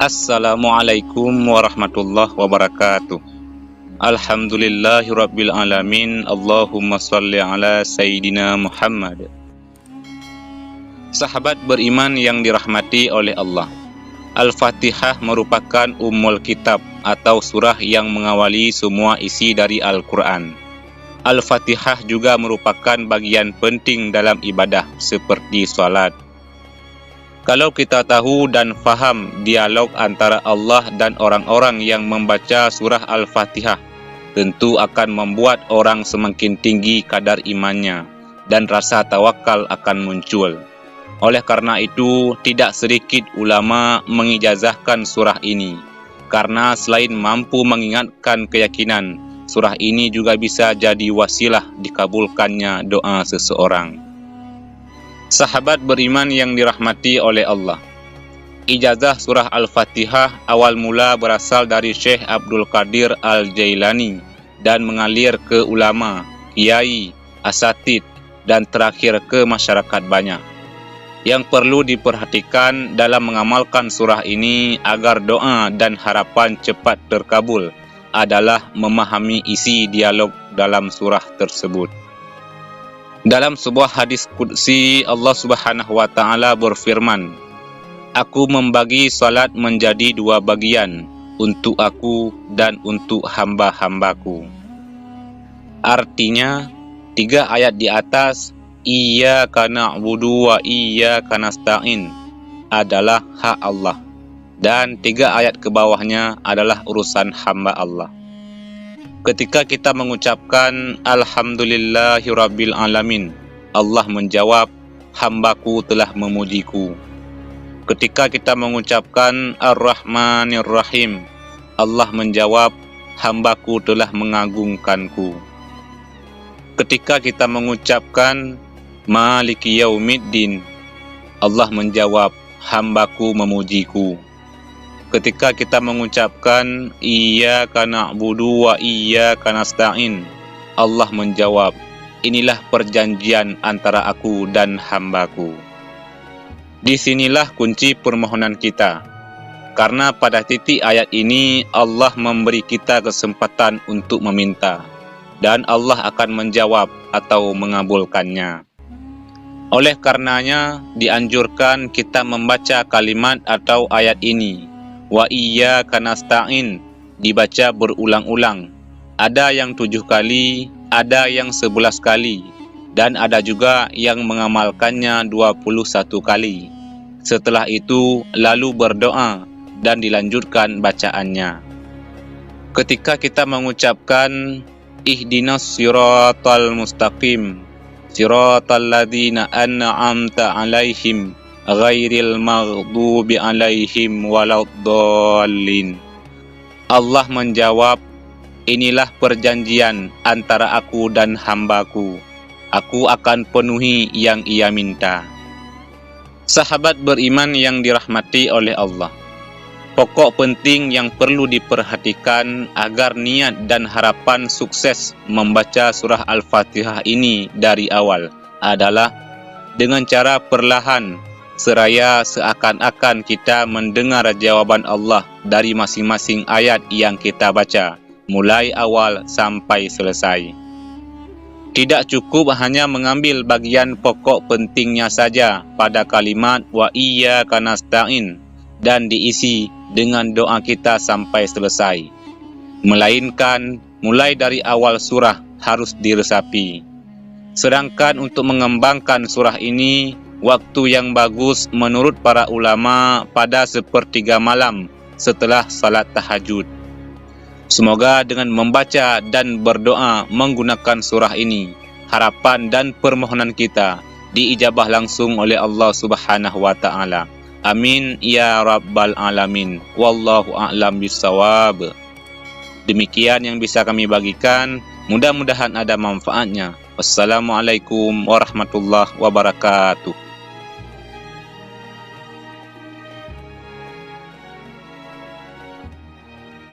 Assalamualaikum warahmatullahi wabarakatuh. Alhamdulillahirabbil alamin. Allahumma shalli ala sayyidina Muhammad. Sahabat beriman yang dirahmati oleh Allah, Al-Fatihah merupakan ummul kitab atau surah yang mengawali semua isi dari Al-Quran. Al-Fatihah juga merupakan bagian penting dalam ibadah seperti salat. Kalau kita tahu dan faham dialog antara Allah dan orang-orang yang membaca surah Al-Fatihah, tentu akan membuat orang semakin tinggi kadar imannya dan rasa tawakal akan muncul. Oleh karena itu, tidak sedikit ulama mengijazahkan surah ini, karena selain mampu mengingatkan keyakinan, surah ini juga bisa jadi wasilah dikabulkannya doa seseorang. Sahabat beriman yang dirahmati oleh Allah, ijazah surah Al-Fatihah awal mula berasal dari Syekh Abdul Qadir Al-Jailani dan mengalir ke ulama, kiai, asatid, dan terakhir ke masyarakat banyak. Yang perlu diperhatikan dalam mengamalkan surah ini agar doa dan harapan cepat terkabul adalah memahami isi dialog dalam surah tersebut. Dalam sebuah hadis qudsi, Allah Subhanahu wa Ta'ala berfirman, "Aku membagi salat menjadi dua bagian, untuk aku dan untuk hamba-hambaku." Artinya, 3 ayat di atas, Iyyaka na'budu wa iyyaka nasta'in, adalah hak Allah, dan 3 ayat ke bawahnya adalah urusan hamba Allah. Ketika kita mengucapkan Alhamdulillahirabbil alamin, Allah menjawab, hambaku telah memujiku. Ketika kita mengucapkan Ar-Rahmanir-Rahim, Allah menjawab, hambaku telah mengagungkanku. Ketika kita mengucapkan Maliki Yaumiddin, Allah menjawab, hambaku memujiku. Ketika kita mengucapkan Iyyaka na'budu wa iyyaka nasta'in, Allah menjawab, inilah perjanjian antara aku dan hambaku. Disinilah kunci permohonan kita, karena pada titik ayat ini Allah memberi kita kesempatan untuk meminta, dan Allah akan menjawab atau mengabulkannya. Oleh karenanya dianjurkan kita membaca kalimat atau ayat ini, wa iyyaka nasta'in, dibaca berulang-ulang. Ada yang 7 kali, ada yang 11 kali, dan ada juga yang mengamalkannya 21 kali. Setelah itu lalu berdoa dan dilanjutkan bacaannya. Ketika kita mengucapkan Ihdinas siratal mustaqim, siratal ladzina an'amta alaihim, ghairil maghdubi alaihim waladdallin, Allah menjawab, inilah perjanjian antara aku dan hambaku. Aku akan penuhi yang ia minta. Sahabat beriman yang dirahmati oleh Allah, pokok penting yang perlu diperhatikan agar niat dan harapan sukses membaca surah Al-Fatihah ini dari awal adalah dengan cara perlahan, seraya seakan-akan kita mendengar jawaban Allah dari masing-masing ayat yang kita baca, mulai awal sampai selesai. Tidak cukup hanya mengambil bagian pokok pentingnya saja pada kalimat wa iyyaka nasta'in dan diisi dengan doa kita sampai selesai, melainkan mulai dari awal surah harus diresapi. Sedangkan untuk mengembangkan surah ini, waktu yang bagus menurut para ulama pada 1/3 malam setelah salat tahajud. Semoga dengan membaca dan berdoa menggunakan surah ini, harapan dan permohonan kita diijabah langsung oleh Allah Subhanahu wa Ta'ala. Amin ya rabbal alamin. Wallahu a'lam bissawab. Demikian yang bisa kami bagikan, mudah-mudahan ada manfaatnya. Wassalamualaikum warahmatullahi wabarakatuh.